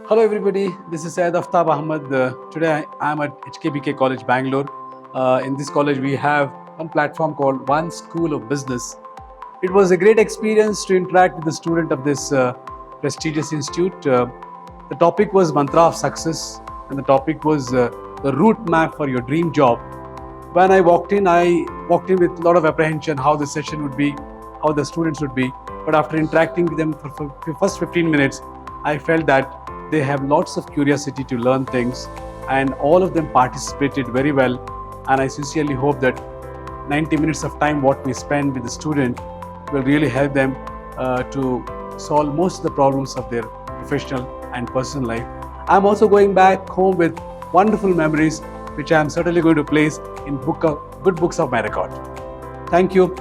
Hello everybody, this is Syed Aftab Ahmed. Today I am at HKBK College, Bangalore. In this college we have one platform called One School of Business. It was a great experience to interact with the student of this prestigious institute. The topic was Mantra of Success, and the topic was the route map for your dream job. When I walked in with a lot of apprehension how the session would be, how the students would be. But after interacting with them for the first 15 minutes, I felt that they have lots of curiosity to learn things, and all of them participated very well. And I sincerely hope that 90 minutes of time what we spend with the student will really help them to solve most of the problems of their professional and personal life. I'm also going back home with wonderful memories, which I'm certainly going to place in good books of my record. Thank you.